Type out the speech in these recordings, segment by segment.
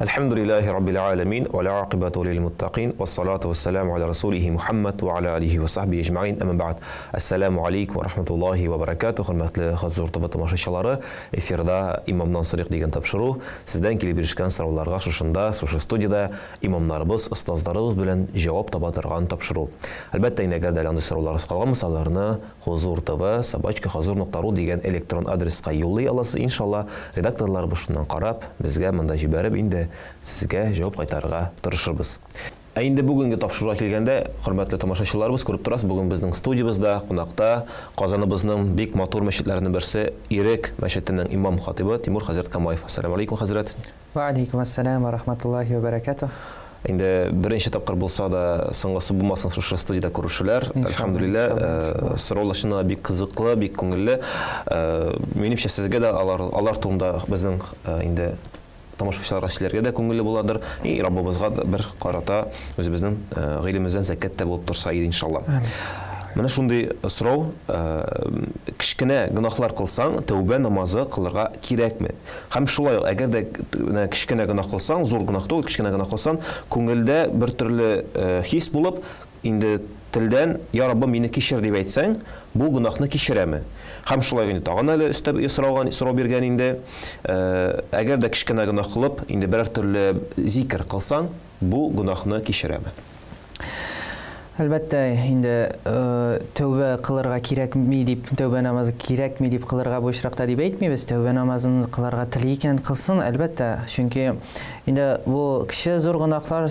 الحمد لله رب العالمين والعاقبة للمتقين والصلاة والسلام على رسوله محمد وعلى آله وصحبه أجمعين أما بعد السلام عليكم ورحمة الله وبركاته хөрмәтле хәзер тамашачылары эфирда имамнан сырык дигән тапшыру сездән килеп ирешкән сорауларга шушында шушы студияда имамнарыбыз остазларыбыз белән җавап таба торган тапшыру әлбәттә инде әгәр андый сорауларыбыз калган мисалларны Хозур ТВ @хозур.ру дигән электрон адреска юллый аласыз иншалла редакторларыбыз шуннан карап безгә монда җибәреп инде sizge cevap кайтарырга тырышырбыз. Инде бүгенге тапшыруга килгәндә, хөрмәтле тамашачыларыбыз, күреп торасыз, бүген безнең студиябызда, кунакта Казаныбызның бик матур мәчетләреннән берсе Ирек мәчетенең имам хатибы Тимур хәзрәт Камаев. Ассаламу алейкум хәзрәт. Ва алейкум ассалам ва рахматуллахи ва баракатух. Инде беренче тапкыр булса да, соңгысы булмасын шушы студияда күрешүләр. Әлхәмдүлилләh, сораулашына бик кызыклы, бик күңелле. Минемчә сезгә дә алар турында безнең инде тамашачыларга силәргә дә күңелле буладыр. И Раббыбызга бер карата үзебезнең гыйлемебездән закат та булып торса иде иншалла. Менә шундый сорау, кичкенә гынахлар кылсаң, тәүбә намазы кылырга кирәкме? Һәм шулай, әгәр дә кичкенә гынах кылсаң, зур гынах түгел, кичкенә гынах кылсаң, күңелдә бер төрле хис булып, инде телдән "Я Раббым, мине кичер" дип әйтсәң, бу гынахны кичерәме? Һәм шулай инде тагын әле өстәп сорау биргән инде, әгәр дә кичкенә гынах кылып, инде берәр төрле зикр кылсаң, бу гынахны кичерәме? Әлбәттә, инде тәүбә кылырга кирәкми дип, тәүбә намазы кирәкми дип кылырга бу очракта дип әйтмибез. Тәүбә намазын кылырга тели икән кылсын, әлбәттә. Чөнки инде бу кеше зур гынахлар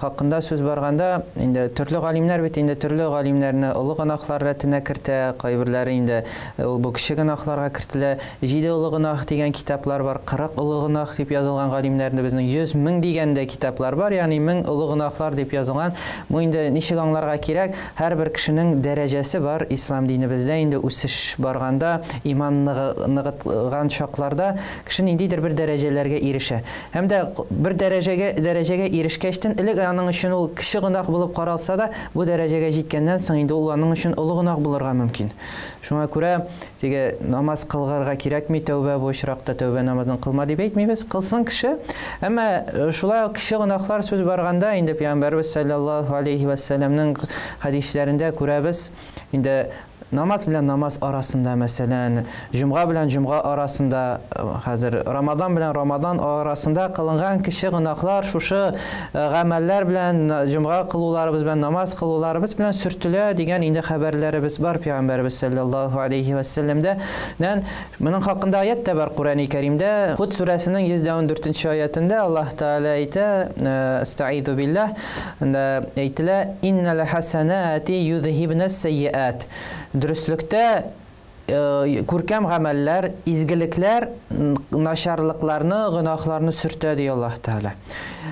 хакында сүз барганда, инде төрле галимнәр бит инде төрле галимнәрне олы гынахлар рәтенә кертә, кайберләре инде бу кеше гынахларга кертелә. 7 олы гынах дигән китаплар бар, 40 олы гынах дип язылган галимнәрне безнең 100 мең дигәндә китаплар бар, ягъни 1000 олы гынахлар дип язылган. Бу инде ничек аңларга кирәк? Һәрбер кешенең дәрәҗәсе бар. Ислам динебездә инде үсеш барганда, иман ныгытган чакларда кеше ниндидер бер дәрәҗәләргә ирешә. Һәм дә бер дәрәҗәгә ирешкәчтен элек аның өчен ул кеше гынах булып каралса да, бу дәрәҗәгә җиткәннән соң инде ул аның өчен олы гынах булырга мөмкин. Шуңа күрә теге намаз кылгарга кирәкми, тәүбә бу очракта тәүбә намазын кылма дип әйтмибез, кылсын кеше. Әмма шулай кеше гынахлар сүз барганда инде Пәйгамбәрбез саллаллаһу алейхи ва салламның хадисләрендә күрәбез, инде намаз белән намаз арасында, мәсәлән, җомга белән җомга арасында, хәзер Рамадан белән Рамадан арасында кылынган кеше гынахлар шушы гамәлләр белән җомга кылуларыбыз белән намаз кылуларыбыз белән сөртелә дигән инде хәбәрләребез бар Пәйгамбәрбез саллаллаһу алейхи ва салламда. Моның хакында аят та бар Куръани Кәримдә. Худ сүрәсенең 114-нче аятында Аллаһ Тәала әйтә: "Истаизу биллаһ", әйтелә: "Иннал хасанати юзһибнас сайyiat". Дөрестлектә күркәм гамәлләр, изгелекләр начарлыкларны, гынахларны сөртә ди Аллаһ Тәала.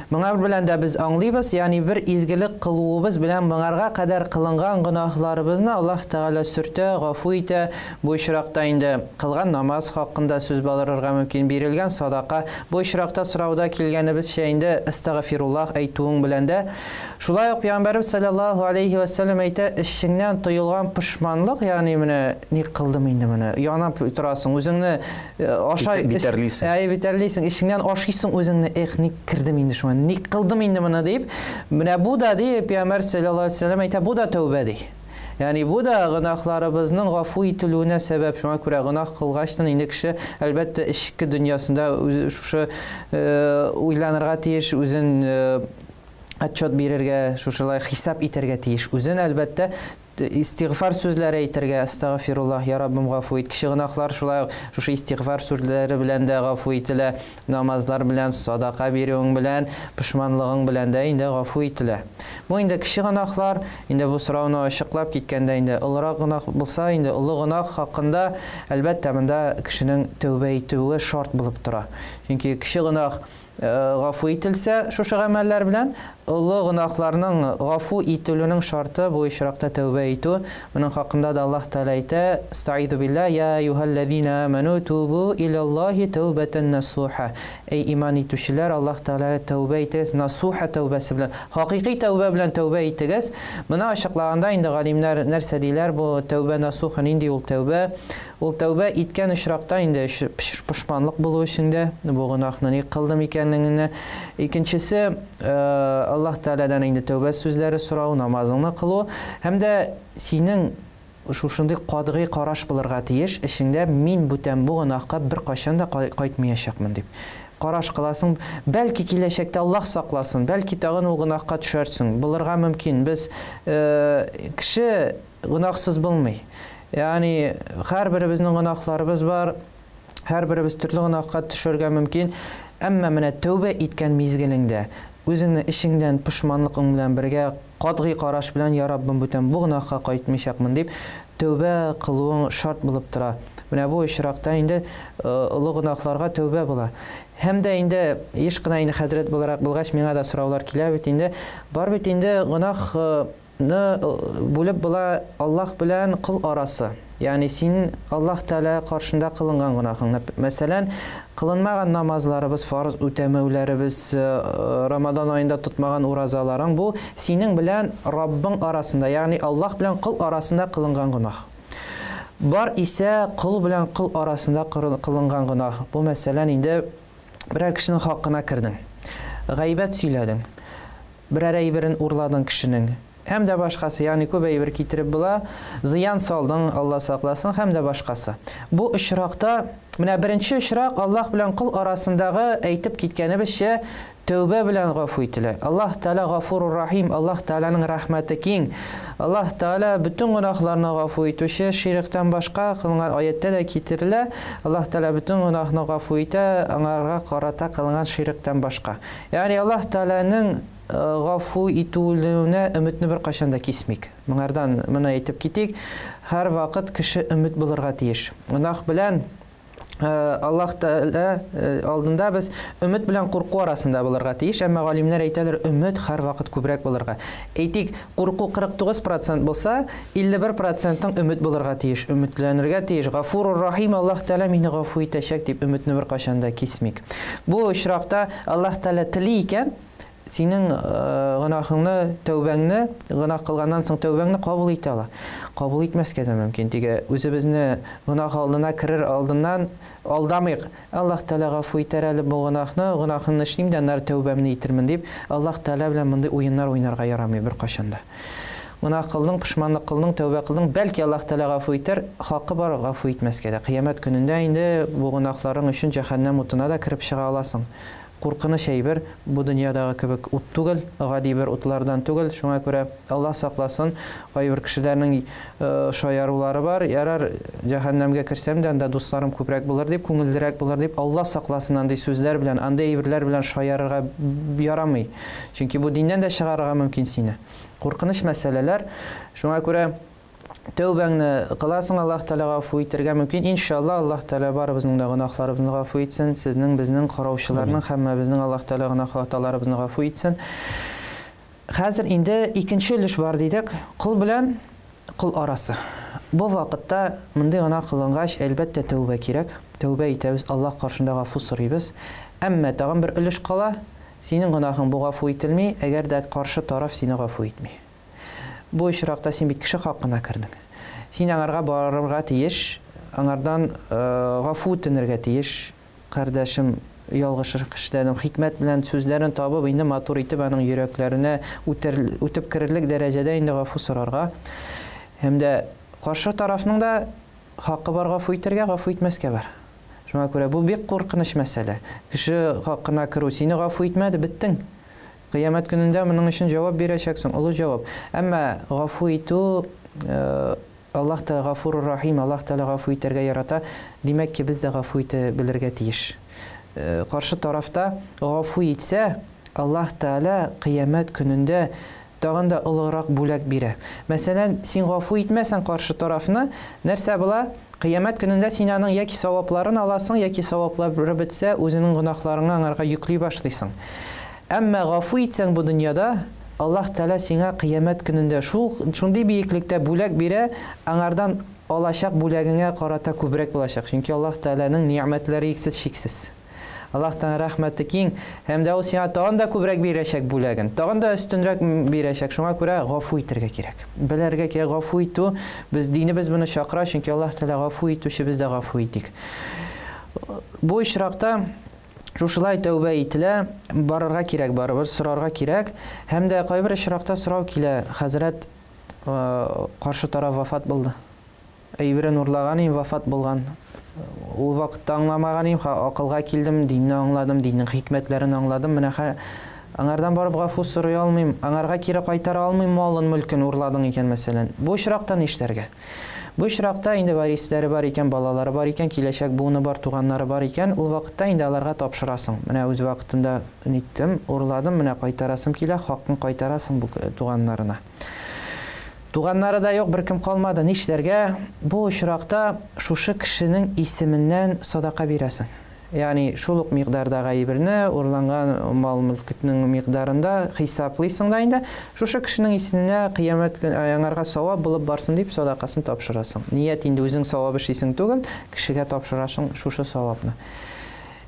Моңа белән дә без аңлыйбыз, ягъни бер изгелек кылуыбыз белән моңарга кадәр кылынган гынахларыбызны Аллаһ Тәала сөртә, гафу итә. Бу очракта инде кылган намаз хакында сүз балырырга мөмкин, бирелгән садака. Бу очракта сорауда килгәнебезчә инде астагфируллаһ әйтүең белән дә шулай ук Пәйгамбәрбез саллаллаһу алейхи ва саллям әйтә, эшеңнән тоелган пишманлык, ягъни менә ни кылдым инде менә, янап торасың, үзеңне ашай битәрлисең, эшеңнән ашыйсың үзеңне, ни кирдем инде шуңа, ни кылдым инде менә дип, менә бу да ди Пәйгамбәр саллаллаһу алейхи ва саллям әйтә, бу да тәүбә ди. Ягъни бу да гынахларыбызның гафу ителүенә сәбәп. Шуңа күрә гынах кылгачтан инде кеше әлбәттә эчке дөньясында шушы уйланырга тиеш, үзен отчет бирергә, шушылай хисап итәргә тиеш. Үзен әлбәттә истигъфар сүзләре әйтергә, астагфируллаһ, я Раббым гафу ит. Кеше гынахлар шулай шушы истигъфар сүзләре белән дә гафу ителә, намазлар белән, садака бирүең белән, пишманлыгың белән дә инде гафу ителә. Бу инде кеше гынахлар, инде бу сорауны ачыклап киткәндә инде олырак гынах булса, инде олы гынах хакында әлбәттә монда кешенең тәүбә итүе шарт булып тора. Чөнки кеше гынах гафу ителсә шушы гамәлләр белән, олы гынахларның гафу ителүнең шарты бу очракта тәүбә итү. Моның хакында да Аллаһ Тәала әйтә: "Истаизу биллаһ, я аyyuhallazina amanu tubu ilallohi tawbatan nasuha". Эй иман итүчеләр, Аллаһ Тәала тәүбә итегез, насуха тәүбәсе белән, хакыйкый тәүбә белән тәүбә итегез. Моны ачыклаганда инде галимнәр нәрсә диләр, бу тәүбә насуха нинди ул тәүбә? Ул тәүбә иткән очракта инде пишманлык булу өчен дә, бу гынахны ни кылдым икән икәнлегенә. Икенчесе Аллаһ Тәгаләдән инде тәүбә сүзләре сорау, намазыңны кылу һәм дә синең шушындый катгый караш булырга тиеш, эшеңдә мин бүтән бу гынахка бер кашан да кайтмаячакмын дип. Караш кыласың, бәлки киләчәктә Аллаһ сакласын, бәлки тагын ул гынахка төшәрсең. Булырга мөмкин. Без кеше гынахсыз булмый. Ягъни һәрберебезнең гынахларыбыз бар. Һәрберебез төрле гынахка төшәргә мөмкин. Әмма менә тәүбә иткән мизгелеңдә үзеңне эшеңдән пушманлыгың белән бергә катгый караш белән я Раббым бүтән бу гынахка кайтмыйчакмын дип тәүбә кылуың шарт булып тора. Менә бу очракта инде олы гынахларга тәүбә була. Һәм дә инде еш кына инде хәзрәт буларак булгач миңа да сораулар килә бит инде. Бар бит инде гынахны бүлеп була Аллаһ белән кул арасы. Ягъни син Аллаһ Тәгалә каршында кылынган гынахың. Мәсәлән, кылынмаган намазларыбыз, фарз үтәмәүләребез, Рамадан айында тотмаган уразаларың бу синең белән Раббың арасында, ягъни Аллаһ белән кул арасында кылынган гынах. Бар исә кул белән кул арасында кылынган гынах. Бу мәсәлән инде берәр кешенең хакына кирдең. Гайбәт сөйләдең. Берәр әйберен урладың кешенең. Һәм дә башкасы, ягъни күп әйбер китереп була, зыян салдың, Алла сакласын, һәм дә башкасы. Бу очракта, менә беренче очрак Аллаһ белән кул арасындагы әйтеп киткәнебезчә тәүбә белән гафу ителә. Аллаһ Тәгалә Гафурур Рахим, Аллаһ Тәгаләнең рәхмәте киң. Аллаһ Тәгалә бүтән гынахларны гафу итүче, ширктән башка кылган аятта да китерелә. Аллаһ Тәгалә бүтән гынахны гафу итә, аңарга карата кылган ширктән башка. Ягъни Аллаһ Тәгаләнең гафу итүлегенә өметне бер кашан да кисмик. Моңардан моны әйтеп китик. Һәр вакыт кеше өмет булырга тиеш. Гынах белән Аллаһ Тәгалә алдында без өмет белән курку арасында булырга тиеш. Әмма галимнәр әйтәләр, өмет һәр вакыт күбрәк булырга. Әйтик, курку 49% булса, 51%-ның өмет булырга тиеш. Өметләнергә тиеш. Гафурур Рахим, Аллаһ Тәгалә мине гафу итәчәк дип өметне бер кашан да кисмик. Бу очракта Аллаһ Тәгалә тели икән, синең гынахыңны, тәүбәңне, гынах кылганнан соң тәүбәңне кабул итә ала. Кабул итмәскә дә мөмкин. Тиге үзебезне гынах алдына кирер алдыннан алдамыйк. Аллаһ Тәгалә гафу итәр әле бу гынахны эшлим дә нар тәүбәмне итермен дип, Аллаһ Тәгалә белән мондый уеннар уйнарга ярамый бер кашанда. Гынах кылдың, пушманлык кылдың, тәүбә кылдың, бәлки Аллаһ Тәгалә гафу итәр, хакы бар гафу итмәскә дә. Кыямәт көнендә инде бу гынахларың өчен җәһәннәм утына да кирип чыга аласың. Куркыныч әйбер, бу дөньядагы кебек ут түгел, гади бер утлардан түгел. Шуңа күрә Аллаһ сакласын, кайбер кешеләрнең шаярулары бар. Ярар, җәһәннәмгә кирсәм дә анда дусларым күбрәк булыр дип, күңеллерәк булыр дип, Аллаһ сакласын андый сүзләр белән, андый әйберләр белән шаярырга ярамый. Чөнки бу диннән дә чыгарырга мөмкин сине. Куркыныч мәсьәләләр. Шуңа күрә тәүбәңне кыласың, Аллаһ Тәгалә гафу итәргә мөмкин. Иншалла Аллаһ Тәгалә барыбызның да гынахларыбызны гафу итсен, сезнең, безнең караучыларның һәммәбезнең Аллаһ Тәгалә гынахларыбызны гафу итсен. Хәзер инде икенче өлеш бар дидек, кул белән кул арасы. Бу вакытта мондый гына кылынгач, әлбәттә тәүбә кирәк. Тәүбә итәбез, Аллаһ каршында гафу сорыйбыз. Әмма тагын бер өлеш кала, синең гынахың бу гафу ителми, әгәр дә каршы тараф сине гафу итми. Бу очракта син бит кеше хакына кирдең. Син аңарга барырга тиеш, аңардан гафу үтенергә тиеш. Кардәшем, ялгыш кешедән хикмәт белән сүзләрен табып, инде матур итеп аның йөрәкләренә үтеп кирерлек дәрәҗәдә инде гафу сорарга. Һәм дә каршы тарафның да хакы бар гафу итәргә, гафу итмәскә бар. Шуңа күрә бу бик куркыныч мәсьәлә. Кеше хакына кирү, сине гафу итмәде, биттең. Кыямәт көнендә моның өчен җавап бирәчәксең, олы җавап. Әмма гафу итү, Аллаһ Тәгалә Гафурур Рахим, Аллаһ Тәгалә гафу итәргә ярата. Димәк ки, без дә гафу итә белергә тиеш. Каршы тарафта гафу итсә, Аллаһ Тәгалә кыямәт көнендә тагын да олыграк бүләк бирә. Мәсәлән, син гафу итмәсәң каршы тарафны, нәрсә була? Кыямәт көнендә син аның яки савапларын аласың, яки саваплары бетсә, үзенең гынахларыңны аңарга йөклей башлыйсың. Әмма гафу итсәң бу дөньяда, Аллаһ Тәгалә сиңа кыямәт көнендә шундый биеклектә бүләк бирә, аңардан алачак бүләгеңә карата күбрәк булачак. Чөнки Аллаһ Тәгаләнең ниъмәтләре иксез шиксез. Аллаһтан рәхмәте киң, һәм дә ул сиңа тагын да күбрәк бирәчәк бүләген, тагын да өстенрәк бирәчәк. Шуңа күрә гафу итәргә кирәк. Белергә кирәк, гафу итү, без динебез моны чакыра, чөнки Аллаһ Тәгалә гафу итүче, без дә гафу итик. Бу очракта Шушылай тәүбә ителә, барырга кирәк, барыбер сорарга кирәк. Һәм дә кайбер очракта сорау килә, хәзрәт, каршы тараф вафат булды. Әйберен урлаган идем, вафат булган. Ул вакытта аңламаган идем, акылга килдем, динне аңладым, диннең хикмәтләрен аңладым. Менә аңардан барып гафу сорый алмыйм, аңарга кире кайтара алмыйм, малын, мөлкен урладың икән мәсәлән. Бу очракта ни эшләргә? Бу очракта инде варисләре бар икән, балалары бар икән, киләчәк буыны бар, туганнары бар икән, ул вакытта инде аларга тапшырасың. Менә үз вакытында ниттем, урладым, менә кайтарасым килә, хакын кайтарасың бу туганнарына. Туганнары да юк, беркем калмады. Ни эшләргә? Бу очракта шушы кешенең исеменнән садака бирәсең. Ягъни шул ук микъдардагы әйберне, урланган мал-мөлкетнең микъдарында хисаплыйсың да инде. Шушы кешенең исенә кыямәт аңарга савап булып барсын дип садакасын тапшырасың. Ният инде үзең савап эшлисең түгел, кешегә тапшырасың шушы савапны.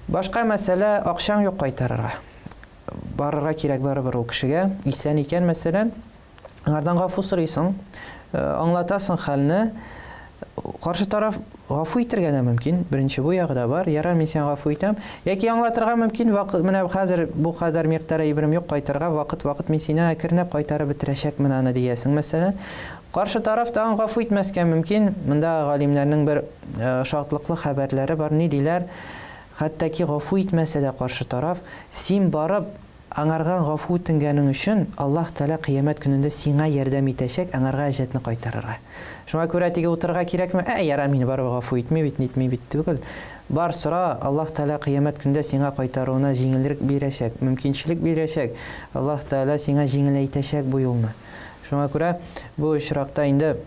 Башка мәсьәлә, акчаң юк кайтарырга. Барырга кирәк барыбер ул кешегә. Исән икән мәсәлән, аңардан гафу сорыйсың, аңлатасың хәлне. Каршы тараф гафу итәргә дә мөмкин. Беренче бу ягы да бар. Ярар, мин сиңа гафу итәм. Яки аңлатырга мөмкин. Вакыт менә хәзер бу кадәр микъдар әйберем юк кайтарга, вакыт мин сине әкренләп кайтарып бетерәчәкмен аны диясең мәсәлән. Каршы тараф та гафу итмәскә мөмкин. Монда галимнәрнең бер шартлыклы хәбәрләре бар. Ни диләр? Хәтта ки гафу итмәсә дә каршы тараф, син барып аңарга гафу үтенгәнең өчен Аллаһ Тәала кыямәт көнендә сиңа ярдәм итәчәк, аңарга әҗәтне кайтарырга. Шуңа күрә теге утырга кирәкме? Ярар, мине барып гафу итми бит, нитми бит түгел. Бар сора, Аллаһ Тәала кыямәт көнендә сиңа кайтаруына җиңеллек бирәчәк, мөмкинчелек бирәчәк. Аллаһ Тәала сиңа җиңеләйтәчәк бу юлны. Шуңа күрә бу очракта инде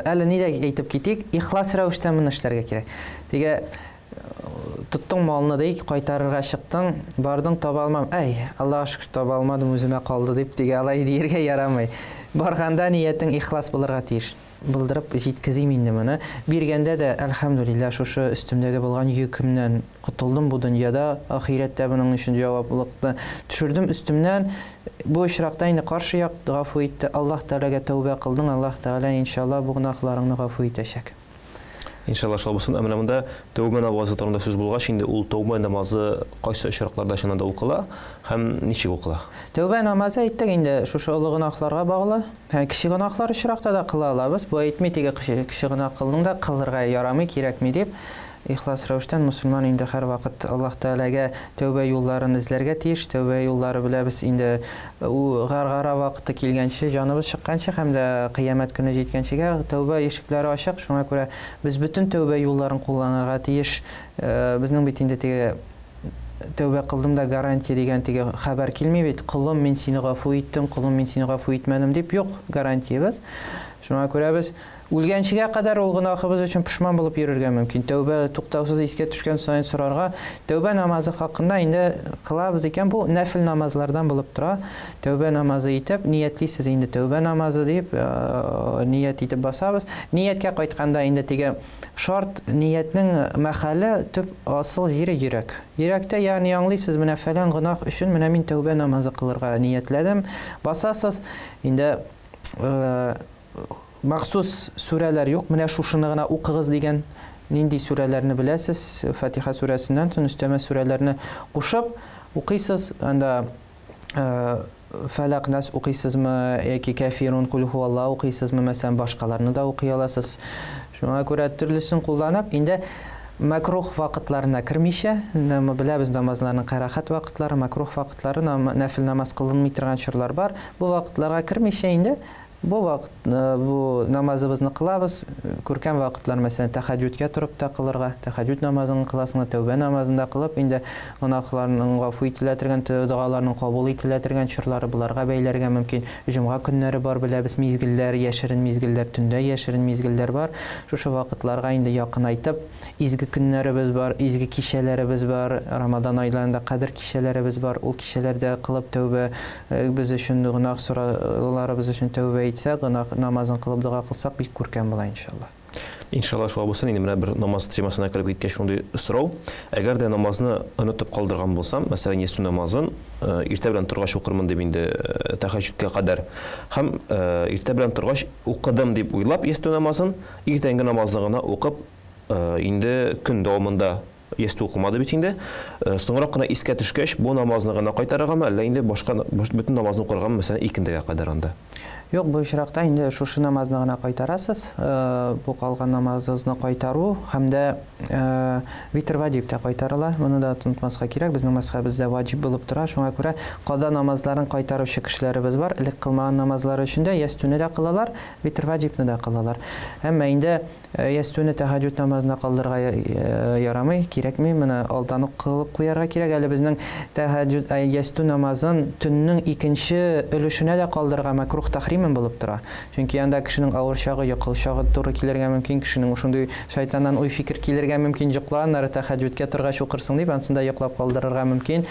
әле ни дә әйтеп китик, ихлас рәвештә моны эшләргә кирәк. Теге туттың малны да кайтарырга чыктың, бардың таба алмам. Аллаһка шөкер таба алмадым, үземә калды дип теге алай диергә ярамый. Барганда ниятең ихлас булырга тиеш. Булдырып җиткезим инде моны. Биргәндә дә әлхәмдүлилләh шушы өстемдәге булган йөкемнән кутылдым бу дөньяда, ахирәттә моның өчен җаваплылыкны төшердем өстемнән. Бу очракта инде каршы як гафу итте. Аллаһ Тәаләгә тәүбә кылдың, Аллаһ Тәала иншалла бу гынаһларыңны гафу итәчәк. Иншалла шул булсын. Менә монда тәүбә намазы турында сүз булгач, инде ул тәүбә намазы кайсы очракларда чынында укыла һәм ничек укыла? Тәүбә намазы әйттек инде шушы олы гынаһларга баглы. Кичә гынаһлар очракта да кыла алабыз. Бу әйтми теге кичә гынаһ кылдың да кылырга ярамый, кирәкми дип. Ихлас рәвештән мусульман инде һәр вакыт Аллаһ Тәаләгә тәүбә юлларын эзләргә тиеш. Тәүбә юллары беләбез инде у гаргара вакыты килгәнче, җаныбыз чыкканчы һәм дә кыямәт көне җиткәнчегә тәүбә ишекләре ачык. Шуңа күрә без бөтен тәүбә юлларын кулланырга тиеш. Безнең бит инде теге тәүбә кылдым да гарантия дигән теге хәбәр килми бит. Кулым, мин сине гафу иттем, кулым, мин сине гафу итмәдем дип юк гарантиябыз. Шуңа күрә без үлгәнчегә кадәр ул гынаһыбыз өчен пишман булып йөрергә мөмкин. Тәүбә туктаусыз искә төшкән саен сорарга, тәүбә намазы хакында инде кылабыз икән, бу нәфил намазлардан булып тора. Тәүбә намазы итеп, ниятлисез инде тәүбә намазы дип ният итеп басабыз. Нияткә кайтканда инде теге шарт ниятнең мәхәле төп асыл җире йөрәк. Йөрәктә ягъни аңлыйсыз, менә фәлән гынаһ өчен менә мин тәүбә намазы кылырга ниятләдем. Басасыз инде махсус сүрәләр юк. Менә шушыны гына укыгыз дигән нинди сүрәләрне беләсез? Фатиха сүрәсеннән соң өстәмә сүрәләрне кушып укыйсыз. Анда Фәләк нас укыйсызмы, яки Кафирун, Кул хуаллаху укыйсызмы, мәсәлән, башкаларны да укый аласыз. Шуңа күрә төрлесен кулланып, инде макрух вакытларына кирмичә, беләбез намазларның карахат вакытлары, макрух вакытлары, нәфил намаз кылынмый торган чорлар бар. Бу вакытларга кирмичә инде бу вакыт бу намазыбызны кылабыз. Күркәм вакытлар, мәсәлән, тәһаҗҗүдкә турып та кылырга, тәһаҗҗүд намазын кыласың, тәүбә намазында кылып, инде гынаһларның гафу ителә торган, дуаларның кабул ителә торган чорлары буларга бәйләргә мөмкин. Җомга көннәре бар, беләбез, мизгелләр, яшерен мизгелләр, төндә яшерен мизгелләр бар. Шушы вакытларга инде якынайтып, изге көннәребез бар, изге кичәләребез бар, Рамадан айларында кадер кичәләребез бар. Ул кичәләрдә кылып тәүбә без өчен гынаһ сорауларыбыз өчен тәүбә намазын кылып дуа кылсак бик күркәм була иншалла. Иншалла шулай булсын. Инде менә бер намаз темасына кирип киткәч шундый сорау. Әгәр дә намазны онытып калдырган булсам, мәсәлән, ястү намазын иртә белән торгач укырмын дип инде тәһаҗҗүдкә кадәр һәм иртә белән торгач укыдым дип уйлап ястү намазын, иртәнге намазны гына укып инде көн дәвамында ясту укымады бит инде. Соңрак кына искә төшкәч, бу намазны гына кайтарыргамы, әллә инде башка бөтен намазны укыргамы, мәсәлән, икендегә кадәр анда? Yok, bu очракта инде шушы намазны гына кайтарасыз. Бу калган намазыгызны кайтару һәм дә витр ваҗиб та кайтарыла. Моны да онытмаска кирәк. Безнең мазхабыбызда ваҗиб булып тора. Шуңа күрә када намазларын кайтаручы кешеләребез бар. Элек кылмаган намазлары өчен дә ястүне дә кылалар, витр ваҗибны да кылалар. Әмма инде ястүне тәһаҗҗүд намазына калдырырга ярамый, кирәкми. Моны алдан ук кылып куярга кирәк. Әле безнең тәһаҗҗүд ястү намазын төннең икенче өлешенә дә калдырырга макрух тахрим булып тора. Чөнки анда кешенең авыр чагы, йокыл чагы туры килергә мөмкин, кешенең шундый шайтаннан уй фикер килергә мөмкин, йокланнары тәһаҗҗүдкә торгач укырсың дип, ансында йоклап калдырырга мөмкин.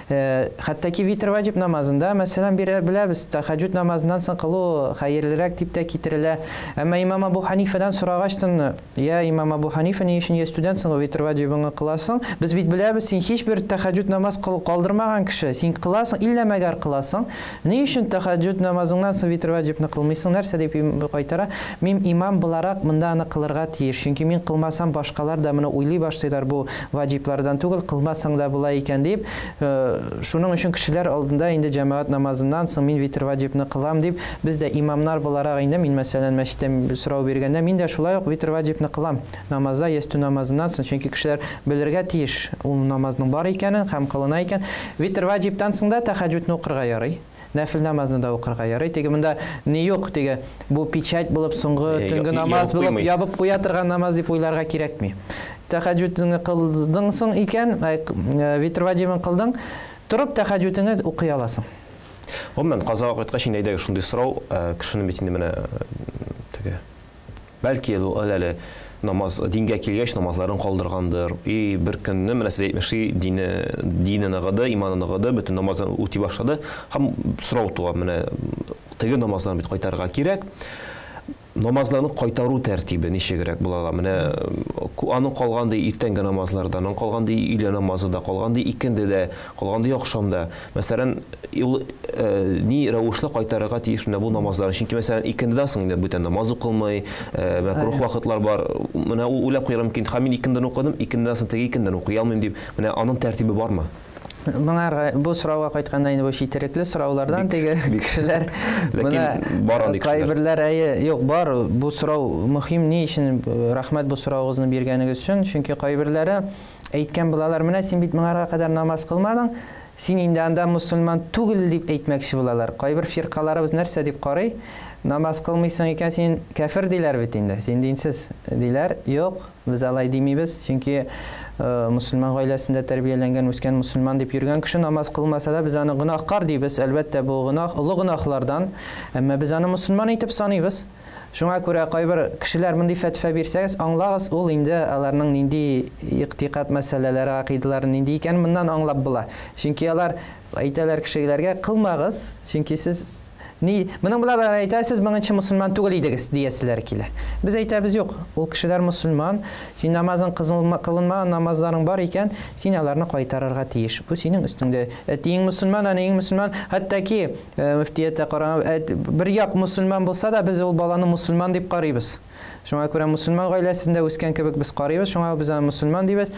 Хәтта ки витр ваҗиб намазында, мәсәлән, беләбез, тәһаҗҗүд намазыннан соң кылу хәерлерәк дип тә китерелә. Әмма Имам Абу Ханифадан сорагачтын, я Имам Абу Ханифа, ни өчен студент соң витр ваҗибын кыласың? Без бит беләбез, син һичбер тәһаҗҗүд намаз калдырмаган кеше, син кыласың, иллә мәгәр кыласың. Ни өчен тәһаҗҗүд намазыңнан соң витр ваҗибны кылмыйсың? Нәрсә дип кайтара? Мин имам буларак монда аны кылырга тиеш. Чөнки мин кылмасам, башкалар да моны уйлый башлыйлар, бу ваҗиблардан түгел, кылмасаң да була икән дип. Шуның өчен кешеләр алдында инде җәмәгать намазыннан соң мин витр ваҗибны кылам дип, без дә имамнар буларак инде, мин мәсәлән мәчеттә сорау биргәндә, мин дә шулай ук витр ваҗибны кылам. Намазда ястү намазыннан соң, чөнки кешеләр белергә тиеш, ул намазның бар икәнен һәм кылына икән. Витр ваҗибтан соң да тәһаҗҗүдне укырга ярый. Нәфил намазны да укырга ярый. Теге монда ни юк, теге бу печать булып соңгы төнге намаз булып ябып куя торган намаз дип уйларга кирәкми. Тәһаҗҗүдне кылдың соң икән, витр ваҗибын кылдың, турып тәһаҗҗүдне укый аласың. Гомумән казага кайткач инде шундый сорау кешенең бит инде менә теге бәлки ул әле намаз дингә килгәч намазларын калдыргандыр. И бер көнне менә сез әйтмеши дине ныгыды, иманы ныгыды, бөтен намаздан үти башлады. Һәм сорау туа, менә теге намазларны бит кайтарырга кирәк. Намазларны кайтару тәртибе ничегрәк була? Менә аның калганда иртәнге намазлардан, аның калганда иле намазында, калганда икендедә, калганда якшамда. Мәсәлән, ни рәвешле кайтарырга тиеш менә бу намазларны? Чөнки мәсәлән икендедән соң инде бүтән намаз укылмый, макрух вакытлар бар. Менә ул уйлап куярым мөмкин, һәм мин икендедән укыдым, икендедән соң теге икендедән укый алмыйм дип, менә аның тәртибе бармы? Моңарга бу сорауга кайтканда инде бу читерекле сораулардан теге кешеләр ләкин кайберләр юк бар, бу сорау мөһим. Ни өчен рәхмәт бу сорауыгызны биргәнегез өчен? Чөнки кайберләре әйткән булалар, менә син бит моңарга кадәр намаз кылмадың, син инде анда мусульман түгел дип әйтмәкче булалар. Кайбер фиркаларыбыз нәрсә дип карый? Намаз кылмыйсың икән, син кафир диләр бит инде, син динсез диләр. Юк, без алай димибез, чөнки мусульман гаиләсендә тәрбияләнгән, үскән мусульман дип йөргән кеше намаз кылмаса да без аны гынахкар дибез. Әлбәттә бу гынах, олы гынахлардан, әмма без аны мусульман итеп саныйбыз. Шуңа күрә кайбер кешеләр мондый фәтва бирсәгез, аңлагыз, ул инде аларның нинди иктикад мәсьәләләре, акыйдалары нинди икән, моннан аңлап була. Чөнки алар әйтәләр кешеләргә, кылмагыз, чөнки сез моның белән әйтәсез, моңынчы мусульман түгел идегез дияселәр килә. Без әйтәбез, юк, ул кешеләр мусульман, син намазың кылынмаган намазларың бар икән, син аларны кайтарырга тиеш. Бу синең өстеңдә. Әтиң мусульман, анең мусульман, хәтта ки мөфтиятә караган бер як мусульман булса да, без ул баланы мусульман дип карыйбыз. Шуңа күрә мусульман гаиләсендә үскән кебек без карыйбыз, шуңа без аны мусульман дибез.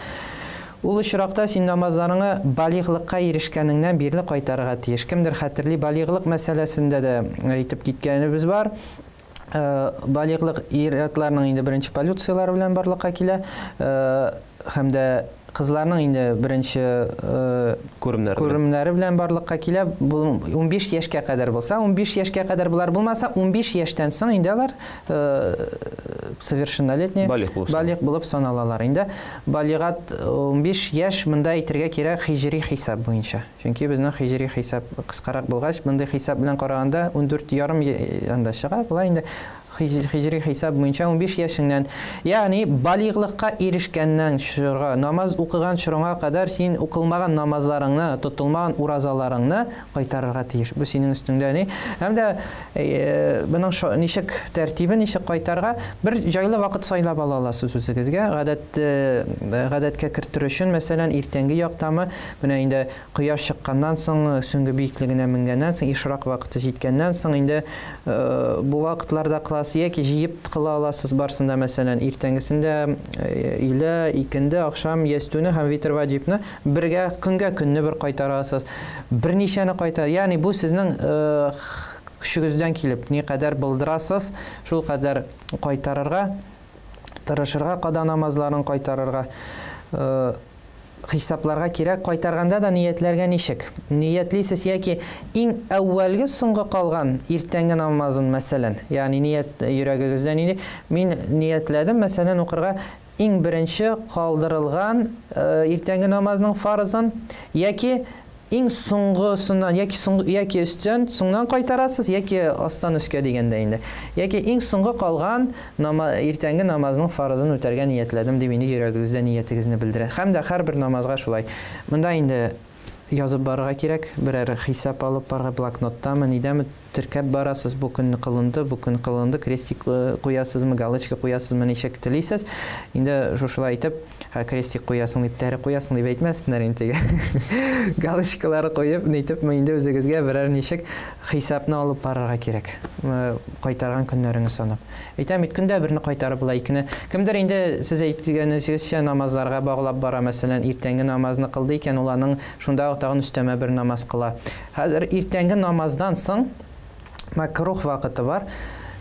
Ул очракта син намазларыңа балиглыкка ирешкәнеңнән бирле кайтарырга тиеш. Кемдер хәтерли, балиглык мәсьәләсендә дә әйтеп киткәнебез бар. Балиглык ир-атларның инде беренче полициялары белән барлыкка килә, һәм дә кызларның инде беренче күрүмнәре белән барлыкка килә. 15 яшькә кадәр булса, 15 яшькә кадәр булар, булмаса 15 яшьтән соң инде алар совершеннолетний балиг булып саналалар. Инде балигат 15 яшь, монда әйтергә кирәк хиҗри хисап буенча. Чөнки безнең хиҗри хисап кыскарак булгач, мондай хисап белән караганда 14,5 анда чыга. Була инде хиҗри хисап буенча 15 яшеңнән, ягъни балиглыкка ирешкәннән чорга, намаз укыган чорга кадәр син укылмаган намазларыңны, тотылмаган уразаларыңны кайтарырга тиеш. Бу синең өстеңдә. Һәм дә моның ничек тәртибе, ничек кайтарга, бер җайлы вакыт сайлап ала аласыз үзегезгә. Гадәткә кертер өчен, мәсәлән, иртәнге яктамы, менә инде кояш чыкканнан соң, сөңге биеклегенә менгәннән соң, ишрак вакыты җиткәннән соң инде бу вакытларда аласыз, яки җыеп кыла аласыз барсында, мәсәлән, иртәнгесендә иле, икенде, акшам ястүне һәм витр ваҗибны бергә көнне бер кайтарасыз. Берничәне кайта. Ягъни бу сезнең көчегездән килеп, ни кадәр булдырасыз, шул кадәр кайтарырга, тырышырга, када намазларын кайтарырга, хисапларга кирәк. Кайтарганда да ниятләргә ничек? Ниятлисез яки иң әүвәлге соңгы калган иртәнге намазын, мәсәлән, ягъни ният йөрәгегездән инде мин ниятләдем, мәсәлән, укырга иң беренче калдырылган иртәнге намазның фарызын, яки иң соңгысыннан, яки өстән соңнан кайтарасыз, яки астан өскә дигәндә инде. Яки иң соңгы калган иртәнге намазның фарызын үтәргә ниятләдем дип инде йөрәгегездә ниятегезне белдерә. Һәм дә һәрбер намазга шулай. Монда инде язып барырга кирәк, берәр хисап алып барырга, блокноттамы, нидәме теркәп барасыз, бу көнне кылынды, бу көн кылынды, крестик куясызмы, галочка куясызмы, ничек телисез. Инде шушылай итеп, крестик куясың дип, тәре куясың дип әйтмәсеннәр инде. Галочкалары куеп, нитеп, инде үзегезгә берәр ничек хисапны алып барырга кирәк. Кайтарган көннәреңне санап. Әйтәм, көндә берне кайтарып була, икене. Кемдер инде сез әйткәнегезчә намазларга баглап бара, мәсәлән, иртәнге намазны кылды икән, уланың шунда тагын өстәмә бер намаз кыла. Хәзер иртәнге намаздан соң макрух вакыты бар.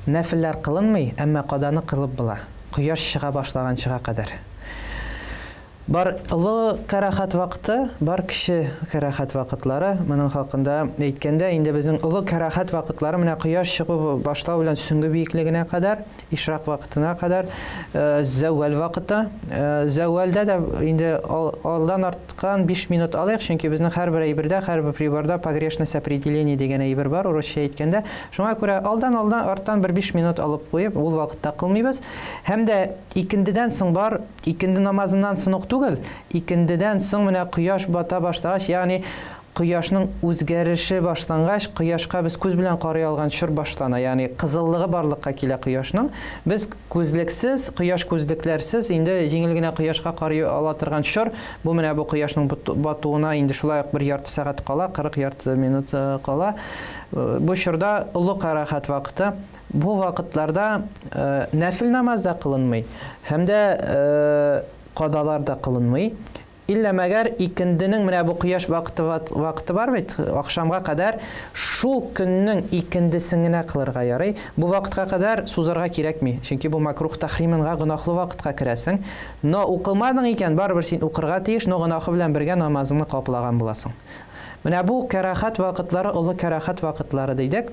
Нәфилләр кылынмый, әмма каданы кылып була. Кояш чыга башлаганчыга кадәр. Бар олы карахат вакыты, бар кеше карахат вакытлары. Моның хакында әйткәндә, инде безнең олы карахат вакытлары менә кояш чыгып башлау белән сөңге биеклегенә кадәр, ишрак вакытына кадәр, зәввал вакыты. Зәввалда да инде алдан арткан 5 минут алыйк, чөнки безнең һәрбер әйбердә, һәрбер приборда погрешность определение дигән әйбер бар, урысча әйткәндә. Шуңа күрә алдан арттан бер 5 минут алып куеп, ул вакытта кылмыйбыз. Һәм дә икендедән соң бар, икенде намазыннан соң түгел, икендедән соң менә кояш бата башлагач, ягъни кояшның үзгәреше башлангач, кояшка без күз белән карый алган чор башлана, ягъни кызыллыгы барлыкка килә кояшның. Без күзлексез, кояш күзлекләрсез инде җиңел генә кояшка карый ала торган чор, бу менә бу кояшның батуына инде шулай ук 1 ярты сәгать кала, 40 ярты минут кала. Бу чорда улы карахат вакыты. Бу вакытларда нәфил намаз да кылынмый, һәм дә кадалар да кылынмый. Иллә мәгәр икенденең менә бу кояш вакыты бар бит, акшамга кадәр шул көннең икендесен генә кылырга ярый. Бу вакытка кадәр сузарга кирәкми, чөнки бу макрух тахриманга, гынахлы вакытка керәсең. Но укылмадың икән, барыбер син укырга тиеш, но гынахы белән бергә намазыңны каплаган буласың. Менә бу карахат вакытлары, улы карахат вакытлары дидек.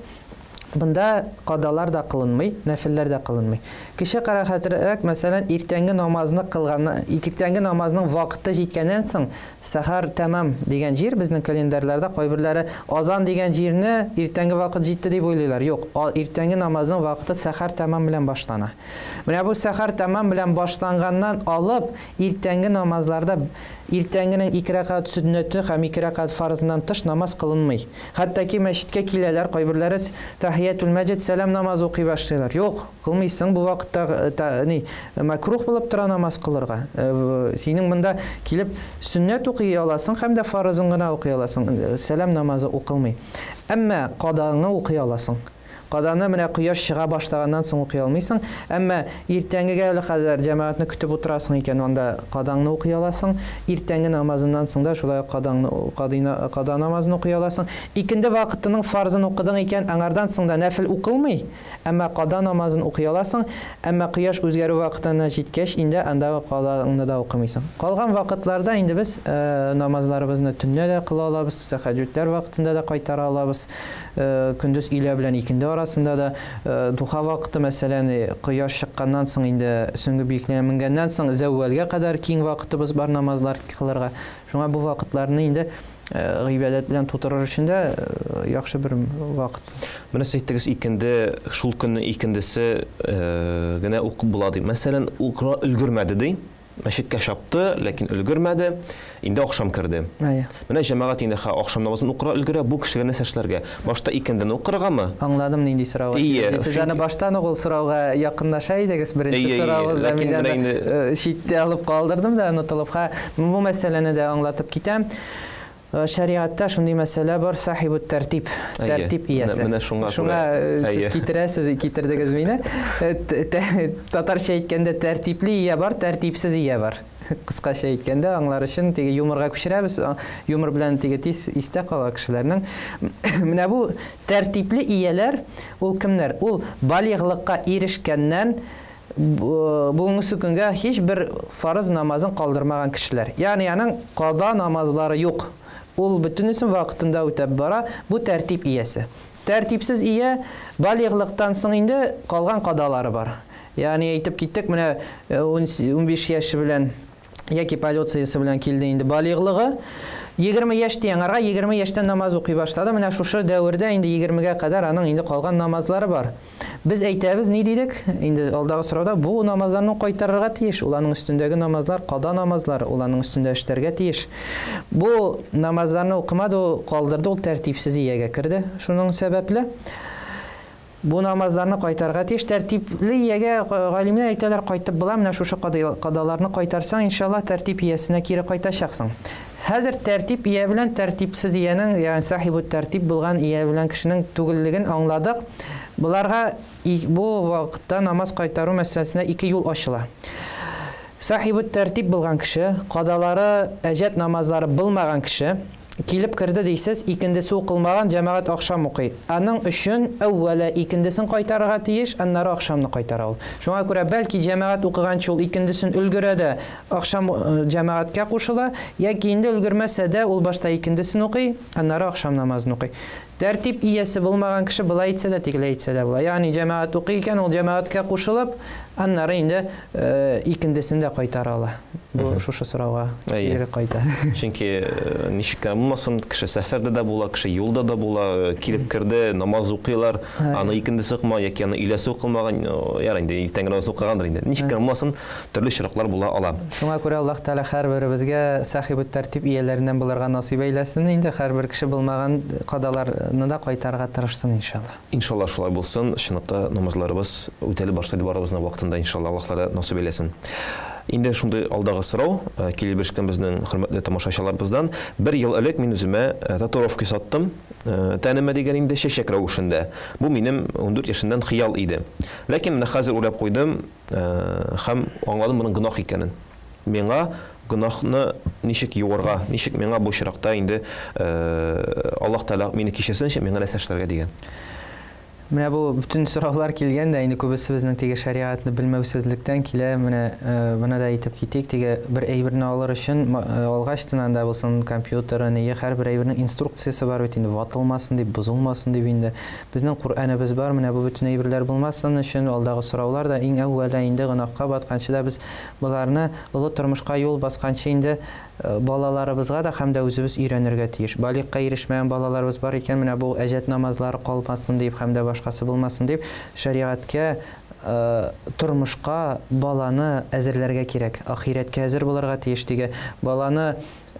Бында кадалар да кылынмый, нәфилләр дә кылынмый. Кеше карахатрак, мәсәлән, иртәнге намазны кылган, иртәнге намазның вакыты җиткәннән соң, сәхәр тәмам дигән җир безнең календарьларда кайберләре азан дигән җирне иртәнге вакыт җитте дип уйлыйлар. Юк, иртәнге намазның вакыты сәхәр тәмам белән башлана. Менә бу сәхәр тәмам белән башланганнан алып, иртәнге намазларда иртәнгенең 2 рәкать сүннәте һәм 2 рәкать фарызыннан тыш намаз кылынмый. Хәтта ки мәчеткә киләләр, кайберләре тәхиятул мәҗид, сәлам намазы укый башлыйлар. Юк, кылмыйсың, бу вакытта макрух булып тора намаз кылырга. Синең монда килеп сүннәт укый аласың һәм дә фарызын гына укый аласың. Сәлам намазы укылмый. Әмма каданы укый аласың. Каданы менә кояш чыга башлаганнан соң укый алмыйсың, әмма иртәнгегә хәзер җәмәгатьне көтеп утырасың икән, анда каданны укый аласың. Иртәнге намазыннан соң да шулай када намазын укый аласың. Икенде вакытының фарзын укыдың икән, аңардан соң да нәфил укылмый, әмма када намазын укый аласың. Әмма кояш үзгәрү вакытына җиткәч, инде анда каданы да укымыйсың. Калган вакытларда инде без намазларыбызны төнне дә кыла алабыз, тәһәҗҗүдләр вакытында да кайтара алабыз. Көндез илә белән икенде арасында да духа вакыты, мәсәлән, кояш чыкканнан соң инде сөңге биеклегенә менгәннән соң зәввалга кадәр киң вакытыбыз бар намазлар кылырга. Шуңа бу вакытларны инде гыйбадат белән тутырыр өчен дә яхшы бер вакыт. Менә сәйттегез икенде, шул көнне икендесе генә укып була ди. Мәсәлән, укыра өлгермәде ди. Мәчеткә чапты, ләкин өлгермәде. Инде акшам керде. Менә җәмәгать инде акшам намазын укыра өлгерә, бу кешегә нәрсә эшләргә? Башта икендене укыргамы? Аңладым нинди сорауга. Сез аны баштан ук сорауга якынлаша идегез. Беренче сораугызда мин читтә алып калдырдым да, онытылып. Бу мәсьәләне дә аңлатып китәм. Шариғатта шундый мәсьәлә бар, сахибу тәртип, тәртип иясе. Менә шуңа сез китердегез мине. Татарча әйткәндә тәртипле ия бар, тәртипсез ия бар. Кыскача әйткәндә, аңлар өчен теге юморга күчерәбез. Юмор белән теге тиз истә кала кешеләрнең. Менә бу тәртипле ияләр ул кемнәр? Ул балиглыкка ирешкәннән бүгенге көнгә һич бер фарыз намазын калдырмаган кешеләр. Ягъни аның када намазлары юк. Ул бөтенесен вакытында үтәп бара, бу тәртип иясе. Тәртипсез ия балиглыктан соң инде калган кадалары бар. Ягъни әйтеп киттек, менә 15 яшы белән яки полициясы белән килде инде балиглыгы. 20 яшь тиңарга 20 яшьтән намаз укый башлады. Менә шушы дәвердә инде 20-га кадәр аның инде калган намазлары бар. Без әйтәбез, ни дидек? Инде алдагы сорауда бу намазларны кайтарырга тиеш. Уларның өстендәге намазлар када намазлар, уларның өстендә эшләргә тиеш. Бу намазларны укымады, калдырды, ул тәртипсез иягә керде. Шуның сәбәпле бу намазларны кайтарырга тиеш. Тәртипле иягә галимнәр әйтәләр, кайтып була, менә шушы кадаларны кайтарсаң, иншалла тәртип иясенә кире кайтачаксың. Хәзер тәртип ия белән тәртипсез иянең, ягъни сахибу тәртип булган ия белән кешенең түгеллеген аңладык. Буларга бу вакытта намаз кайтару мәсьәләсенә ике юл ачыла. Сахибу тәртип булган кеше, кадалары, әҗәт намазлары булмаган кеше килеп керде дисез, икендесе укылмаган җәмәгать ахшам укый. Аның өчен әүвәлә икендесен кайтарырга тиеш, аннары ахшамны кайтара ул. Шуңа күрә бәлки җәмәгать укыганчы ул икендесен өлгерә дә ахшам җәмәгатькә кушыла, яки инде өлгермәсә дә ул башта икендесен укый, аннары ахшам намазын укый. Тәртип иясе булмаган кеше былай әйтсә дә, тигеләй әйтсә дә була. Ягъни җәмәгать укый икән, ул җәмәгатькә кушылып, аннары инде икендесен дә кайтара ала. Бу шушы сорауга кире кайта. Чөнки ничек булмасын, кеше сәфәрдә дә була, кеше юлда да була, килеп керде, намаз укыйлар, аны икендесе укыма, яки аны иләсе укылмаган, яра инде иртәнге намаз укыгандыр инде. Ничек булмасын, төрле чираклар була ала. Шуңа күрә Аллаһ Тәала һәрберебезгә сахибу тәртип ияләреннән булырга насыйп әйләсен. Инде һәрбер кеше булмаган кадаларны да кайтарырга тырышсын иншалла. Иншалла шулай булсын. Чынлыкта намазларыбыз үтәлеп башлады барыбызның вакытында иншалла Аллаһ Тәала насыйп әйләсен. Инде шундый алдагы сорау, килеп бешкән безнең хөрмәтле тамашачыларыбыздан, бер ел элек мин үземә татуировка саттым. Тәнемә дигән инде чәчәк рәвешендә. Бу минем 14 яшеннән хыял иде. Ләкин менә хәзер уйлап куйдым, һәм аңладым моның гынах икәнен. Миңа гынахны ничек юарга, ничек миңа бу чиракта инде Аллаһ Тәала мине кичерсенче, миңа нәрсә эшләргә дигән. Менә бу бүтән сораулар килгән дә, инде күбесе безнең теге шариатны белмәүсезлектән килә. Менә да әйтеп китик, теге бер әйберне алыр өчен алгаштан да булсын компьютерны, һәрбер әйбернең инструкциясе бар бит инде, ватылмасын дип, бозылмасын дип инде. Безнең Куръаныбыз бар, менә бу бүтән әйберләр булмасын өчен алдагы сораулар да иң әүвәлдә инде гынахка батканчы да без буларны олы тормышка юл басканчы инде балаларыбызга да һәм дә үзебез өйрәнергә тиеш. Балигъка ирешмәгән балаларыбыз бар икән, менә бу әҗәт намазлары калмасын дип һәм дә башкасы булмасын дип, шариатка тормышка баланы әзерләргә кирәк. Ахиреткә әзер булырга тиеш. Теге баланы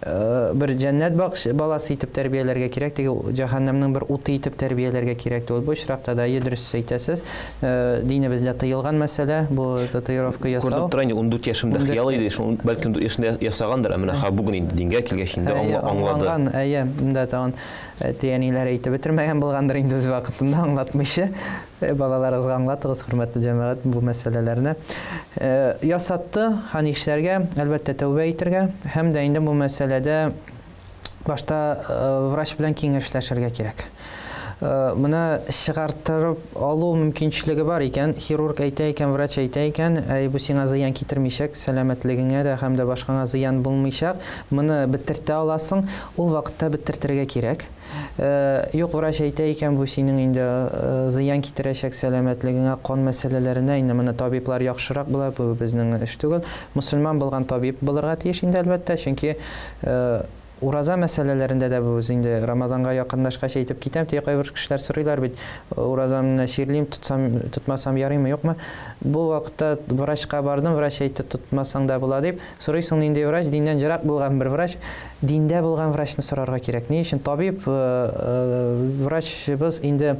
бер җәннәт баласы итеп тәрбияләргә кирәк, теге җәһәннәмнең бер уты итеп тәрбияләргә кирәк. Ул бу очракта да дөрес әйтәсез. Динебездә тыелган мәсьәлә бу татуировка ясау. Күрдем тора инде 14 яшымда хыял иде, шуны бәлки 14 яшендә ясагандыр, менә бүген инде дингә килгәч инде аңлады. Әйе, монда тагын тияниләр әйтеп бетермәгән булгандыр инде үз вакытында аңлатмыйчы. Балаларыгызга аңлатыгыз, хөрмәтле җәмәгать, бу мәсьәләләрне. Ясатты, һәм эшләргә, әлбәттә тәүбә итәргә, һәм дә инде бу мәсьәләдә башта врач белән киңәшләшергә кирәк. Моны чыгартырып алу мөмкинчелеге бар икән, хирург әйтә икән, врач әйтә икән, бу сиңа зыян китермичәк, сәламәтлегеңә дә һәм дә башкаңа зыян булмыйчак, моны бетертә аласың, ул вакытта бетертергә кирәк. Юк, врач әйтә икән, бу синең инде зыян китерәчәк сәламәтлегеңә, кан мәсьәләләренә, инде моны табиблар яхшырак була, бу безнең эш түгел. Мөселман булган табиб булырга тиеш инде әлбәттә, чөнки ураза мәсьәләләрендә дә бу инде Рамазанга якынлашкач әйтеп китәм, тик кайбер кешеләр сорыйлар бит, уразамны ширлим, тотмасам ярыймы, юкмы? Бу вакытта врачка бардым, врач әйтте, тотмасаң да була дип. Сорыйсың инде врач, диндән җирак булган бер врач, диндә булган врачны сорарга кирәк. Ни өчен табиб, врачыбыз инде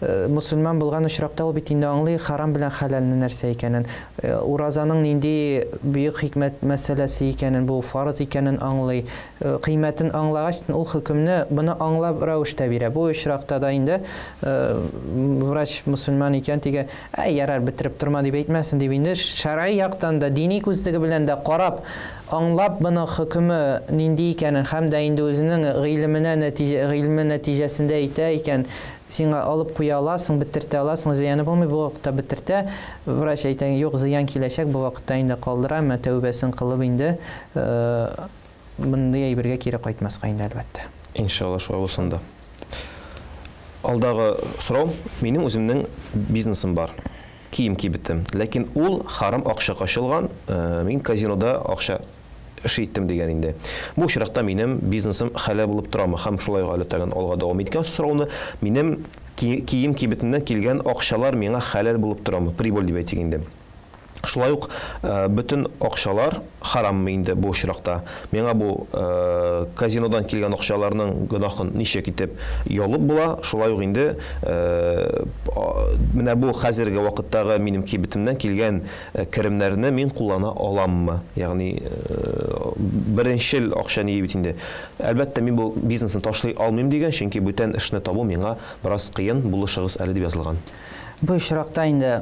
мусульман булган очракта ул бит инде аңлый харам белән хәләлне нәрсә икәнен, уразаның нинди бөек хикмәт мәсьәләсе икәнен, бу фарыз икәнен аңлый, кыйммәтен аңлагач ул хөкемне моны аңлап рәвештә бирә. Бу очракта да инде врач мусульман икән тиге, ярар бетереп торма дип әйтмәсен дип инде шәргый яктан да дини күзлеге белән дә карап аңлап моны хөкеме нинди икәнен һәм дә инде үзенең гыйлеме нәтиҗәсендә әйтә икән, сиңа алып куя аласың, бетертә аласың, зыяны булмый, бу вакытта бетертә. Врач әйтә, юк, зыян киләчәк, бу вакытта инде калдыра, әмма тәүбәсен кылып инде мондый әйбергә кире кайтмаска инде әлбәттә. Иншалла шулай булсын да. Алдагы сорау, минем үземнең бизнесым бар. Кием кибеттем. Ләкин ул харам акча кашылган, мин казинода акча шиттем дигән инде. Бу очракта минем бизнесым хәлал булып торамы һәм шулай галәттән алга дәвам иткән сорауны минем кием кибетеннән килгән акчалар миңа хәлал булып торамы, прибыль дип әйтик инде. Шулай ук bütün акчалар хараммы инде бу очракта. Миңа бу казинодан килгән акчаларның гынахын ничек итеп ялып була, шулай ук инде менә бу хәзерге вакыттагы минем кибетемнән килгән керемнәрне мин куллана аламмы? Ягъни беренчел акча ни бит инде. Әлбәттә мин бу бизнесны ташлый алмыйм дигән, чөнки бүтән эшне табу миңа бераз кыен булышыгыз әле дип язылган. Бу очракта инде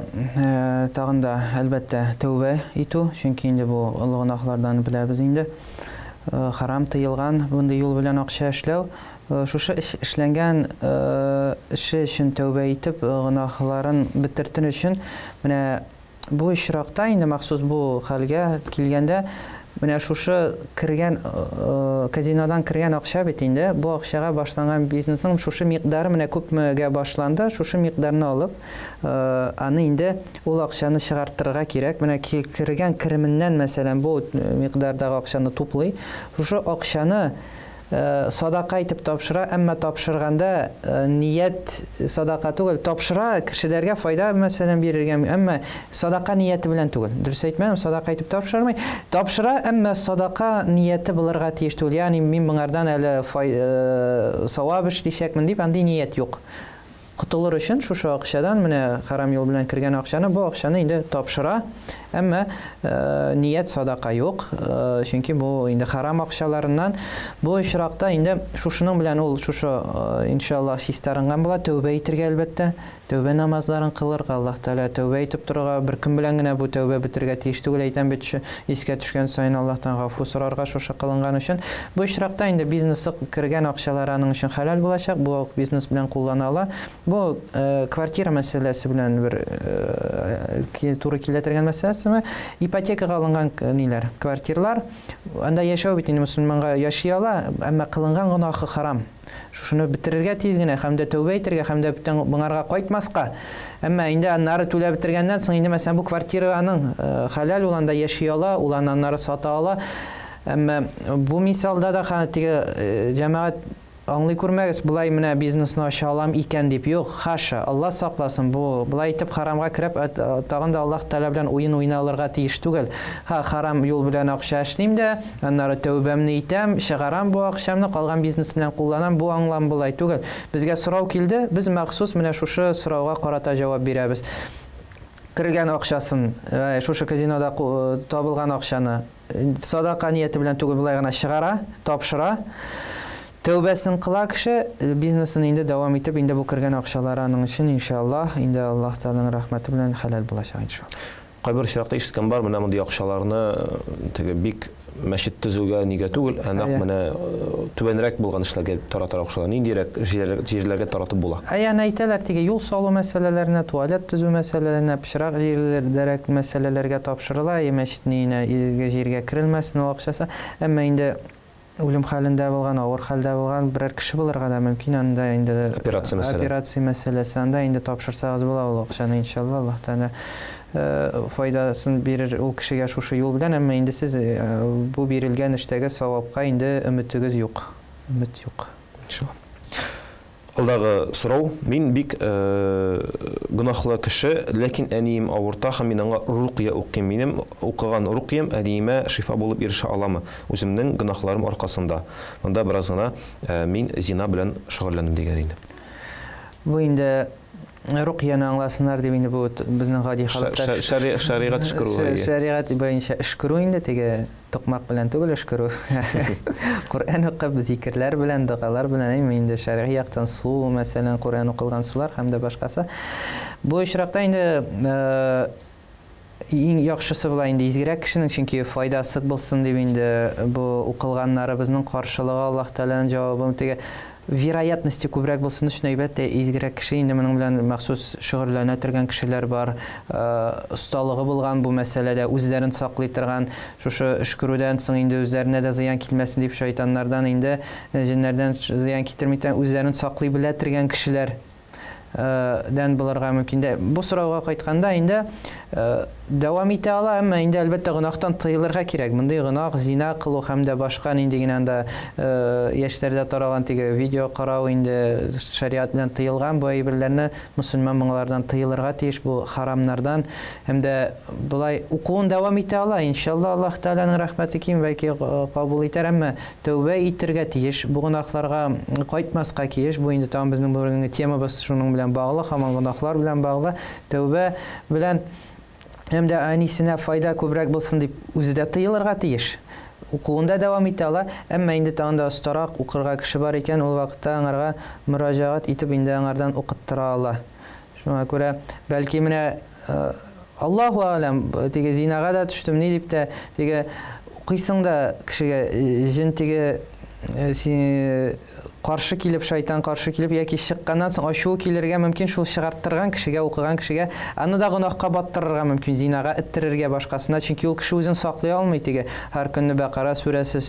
тагын да әлбәттә тәүбә итү, чөнки инде бу олы гынахлардан беләбез инде. Харам тыелган, бундай юл белән акча эшләү, шушы эшләнгән эше өчен тәүбә итеп, гынахларын бетертер өчен, менә бу очракта инде махсус бу хәлгә килгәндә, менә шушы кергән казинодан кергән акча бит инде, бу акчага башланган бизнесның шушы микъдары менә күпмегә башланды, шушы микъдарны алып, аны инде ул акчаны чыгартырга кирәк. Менә кергән кеременнән, мәсәлән, бу микъдардагы акчаны туплый, шушы акчаны садака итеп тапшыра, әмма тапшырганда ният садака түгел, тапшыра кешеләргә файда мәсәлән бирергә, әмма садака нияте белән түгел. Дөрес әйтмәдем, садака итеп тапшырмый, тапшыра, әмма садака нияте булырга тиеш түгел. Ягъни мин моңардан әле савап эшләячәкмен дип андый ният юк. Кутылыр өчен шушы акчадан, менә харам юл белән кергән акчаны, бу акчаны инде тапшыра, әмма ният садака юк, чөнки бу инде харам акчаларыннан. Бу очракта инде шушының белән ул шушы иншаллах систарынган була, тәүбә итәргә әлбәттә, тәүбә намазларын кылырга, Аллаһ Тәала тәүбә итеп торырга, бер кем белән генә бу тәүбә бетергә тиеш түгел, әйтәм бит, искә төшкән сайын Аллаһтан гафу сорарга шушы кылынган өчен. Бу очракта инде бизнесы кергән акчалар аның өчен хәлал булачак, бу бизнес белән куллана ала. Бу квартира мәсьәләсе белән бер туры килә торган мәсьәләсеме? Ипотекага алынган ниләр, квартиралар, анда яшәү бит инде мусульманга яши ала, әмма кылынган гынахы харам. Шушыны бетергә тиз генә, һәм дә тәүбә итәргә, һәм дә бүтән моңарга кайтмаска. Әмма инде аннары түләп бетергәннән соң инде мәсәлән бу квартираның хәлал уланда яши ала, улан аннары сата ала. Әмма бу мисалда да теге җәмәгать аңлый күрмәгез, булай менә бизнесны ача алам икән дип, юк, хаша, Алла сакласын, бу булай итеп харамга кирәп, тагын да Аллаһ Тәала белән уен уйналырга тиеш түгел. Харам юл белән акча эшлим дә, аннары тәүбәмне итәм, чыгарам бу акчамны, калган бизнес белән кулланам, бу аңлам булай түгел. Безгә сорау килде, без махсус менә шушы сорауга карата җавап бирәбез. Кергән акчасын, шушы казинода табылган акчаны садака нияте белән түгел, булай гына чыгара, тапшыра. Тәүбәсен кыла кеше, бизнесын инде дәвам итеп, инде бу кергән акчалар аның өчен иншаллах, инде Аллаһ Тәаланың рәхмәте белән хәлал булачак иншаллах. Кайбер очракта ишеткән бар, менә мондый акчаларны теге бик мәчет төзүгә нигә түгел, әнәк менә түбәнрәк булган эшләргә таратыр акчалар, ниндирәк җирләргә таратып була. Аян әйтәләр, теге юл салу мәсьәләләренә, туалет төзү мәсьәләләренә, пычрак җирләрдәрәк мәсьәләләргә тапшырыла, мәчетнең җиргә керелмәсен ул акчасы, әмма инде үлем хәлендә булган, авыр хәлдә булган берәр кеше булырга да мөмкин, анда инде операция мәсьәләсе, анда инде тапшырсагыз була ул акчаны иншалла, Аллаһ Тәала файдасын бирер ул кешегә шушы юл белән, әмма инде сез бу бирелгән эштәге савапка инде өметегез юк. Өмет юк. Иншалла. Алдагы сорау, мин бик гынахлы кеше, ләкин әнием авырта, һәм мин аңа рукия укыйм. Минем укыган рукиям әниемә шифа булып ирешә аламы үземнең гынахларым аркасында. Монда бераз гына мин зина белән шөгыльләнәм дигән инде. Бу инде ruqyаны аңласыннар дип инде бу безнең гади халыкта шариғат эшкерүү. Шариғат буенча эшкерүү инде теге токмак белән түгел эшкерүү. Кур'ан укып, зикрләр белән, дугалар белән инде шариғи яктан су, мәсәлән, Кур'ан укылган сулар һәм дә башкасы. Бу очракта инде иң яхшысы була инде изгерәк кешенең, чөнки файдасы булсын дип инде бу укылганнарыбызның каршылыгы Аллаһ Тәгаләнең җавабы теге вероятности күбрәк булсын өчен әйбәттә изгерәк кеше инде моның белән махсус шөгыльләнә торган кешеләр бар, осталыгы булган бу мәсьәләдә үзләрен саклый торган, шушы эшкерүдән соң инде үзләренә дә зыян килмәсен дип шайтаннардан инде җиннәрдән зыян китермәйтен үзләрен саклый белә торган кешеләр дән булырга мөмкин дә. Бу сорауга кайтканда инде дәвам итә ала, әмма инде әлбәттә гынахтан тыелырга кирәк. Мондый гынах, зина кылу һәм дә башка инде генә яшьләрдә таралган теге видео карау инде шариат белән тыелган бу әйберләрне мөселман моңлардан тыелырга тиеш, бу харамнардан. Һәм дә булай укуын дәвам итә ала. Иншалла Аллаһ Тәгаләнең рәхмәте ким бәлки кабул итәр, әмма тәүбә итәргә тиеш, бу гынахларга кайтмаска тиеш. Бу инде тагын безнең бүгенге темабыз шуның белән баглы, һәм гынахлар белән баглы. Тәүбә белән һәм дә әнисенә файда күбрәк булсын дип үзе дә тыелырга тиеш. Укуында дәвам итә ала, әмма инде тагында остарак укырга кеше бар икән, ул вакытта аңарга мөрәҗәгать итеп инде аңардан укыттыра ала. Шуңа күрә бәлки менә Аллаһу алам теге зинага да төштем ни дип тә теге укыйсың да кешегә җин теге каршы килеп, шайтан каршы килеп, яки чыкканнан соң ачуы килергә мөмкин, шул чыгарттырган кешегә, укыган кешегә, аны да гынахка баттырырга мөмкин, зинага эттерергә башкасына, чөнки ул кеше үзен саклый алмый теге. Һәр көнне Бакара сүрәсе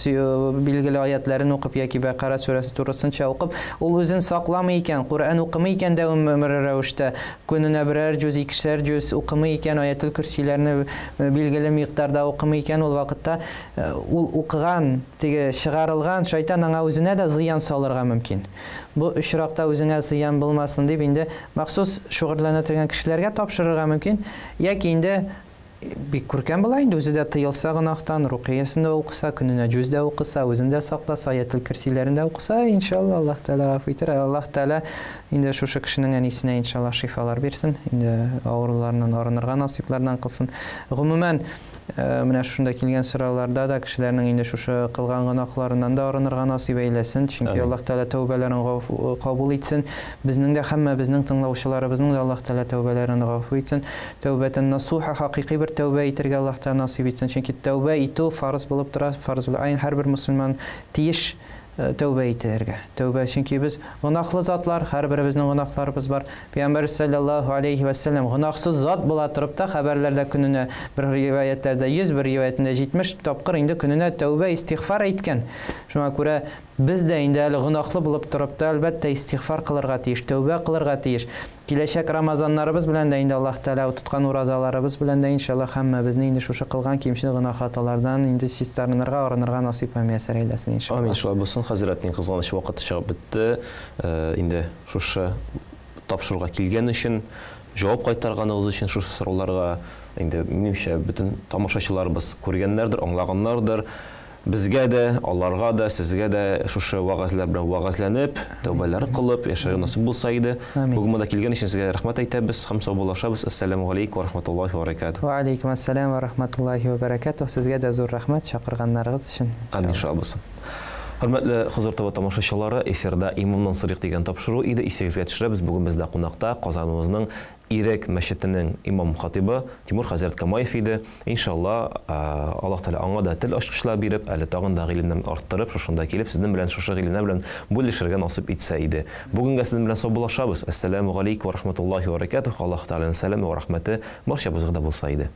билгеле аятларын укып яки Бакара сүрәсе турысынча укып, ул үзен сакламый икән, Кур'ан укымый икән дәвамлы рәвештә, көненә берәр җүз, икешәр җүз укымый икән, аятул курсиләрне билгеле микъдарда укымый икән, ул вакытта ул укыган, теге чыгарылган шайтан аңа үзенә дә зыян салырга мөмкин. Бу очракта үзеңә зыян булмасын дип инде махсус шөгыльләнә торган кешеләргә тапшырырга мөмкин. Яки инде бик күркәм була инде үзе дә тыелса гынахтан, рукиясын да укыса, көненә җүз дә укыса, үзен дә сакласа, аятул курсиләрен дә укыса, иншалла Аллаһ Тәгалә гафу итер. Аллаһ Тәгалә инде шушы кешенең әнисенә иншалла шифалар бирсен, инде авырулардан арынырга насыйплардан кылсын. Гомумән менә шунда килгән сорауларда да кешеләрнең инде шушы кылган гынахларыннан да арынырга насыйп әйләсен, чөнки Аллаһ Тәгалә тәүбәләрен кабул итсен. Безнең дә һәммә безнең тыңлаучыларыбызның да Аллаһ Тәгалә тәүбәләрен гафу итсен. Тәүбәтен насуха, хакыйкый бер тәүбә итәргә Аллаһ Тәгалә насыйп итсен, чөнки тәүбә итү фарыз булып тора, фарз һәр бер мөселман тиеш тәүбә итәргә. Тәүбә, чөнки без гынахлы затлар, һәрберебезнең гынахларыбыз бар. Пәйгамбәр саллаллаһу алейхи ва саллям гынахсыз зат була торып та хәбәрләрдә көненә бер риваятләрдә 100, бер риваятендә 70 тапкыр инде көненә тәүбә, истигъфар әйткән. Шуңа күрә без дә инде әле гынахлы булып торып та әлбәттә истигъфар кылырга тиеш, тәүбә кылырга тиеш. Киләчәк Рамазаннарыбыз белән дә инде Аллаһ Тәгалә тоткан уразаларыбыз белән дә иншалла һәммәбезне инде шушы кылган кимчел гына хаталардан инде чистарынырга, арынырга насыйп әмиясәр әйләсен иншалла. Амин, шулай булсын. Хәзрәтнең кызганыч вакыты чыгып бетте. Инде шушы тапшыруга килгән өчен, җавап кайтарганыгыз өчен шушы сорауларга инде минемчә бөтен тамашачыларыбыз күргәннәрдер, аңлаганнардыр. Безгә дә, аларга да, сезгә дә шушы вагазлар белән вагазланып, тәүбәләр кылып яшәргә насыйп булса иде. Бүген монда килгән өчен сезгә рәхмәт әйтәбез. Һәм саубуллашабыз. Ассаламу алейкум ва рахматуллаһи ва баракатуһ. Ва алейкум ассалам ва рахматуллаһи ва баракатуһ. Сезгә дә зур рәхмәт чакырганнарыгыз өчен. Амин, иншалла. Хөрмәтле Хызыр ТВ тамашачылары, эфирда Имамның Сырык дигән тапшыру иде. Исегезгә төшерәбез. Бүген бездә кунакта Казаныбызның Ирек мәчетенең имам хатибы Тимур хәзрәт Камаев иде. Иншалла, Аллаһ Тәгалә аңа да тел ачкычлар биреп, әле тагын да гыйлемнән арттырып, шушында килеп сезнең белән шушы гыйлемнәр белән бүлешергә насыйп итсә иде. Бүгенгә сезнең белән саубуллашабыз. Ассаламу алейкум ва рахматуллаһи ва баракатуһ. Аллаһ Тәгаләнең сәламе ва рәхмәте барчабызга да булса иде.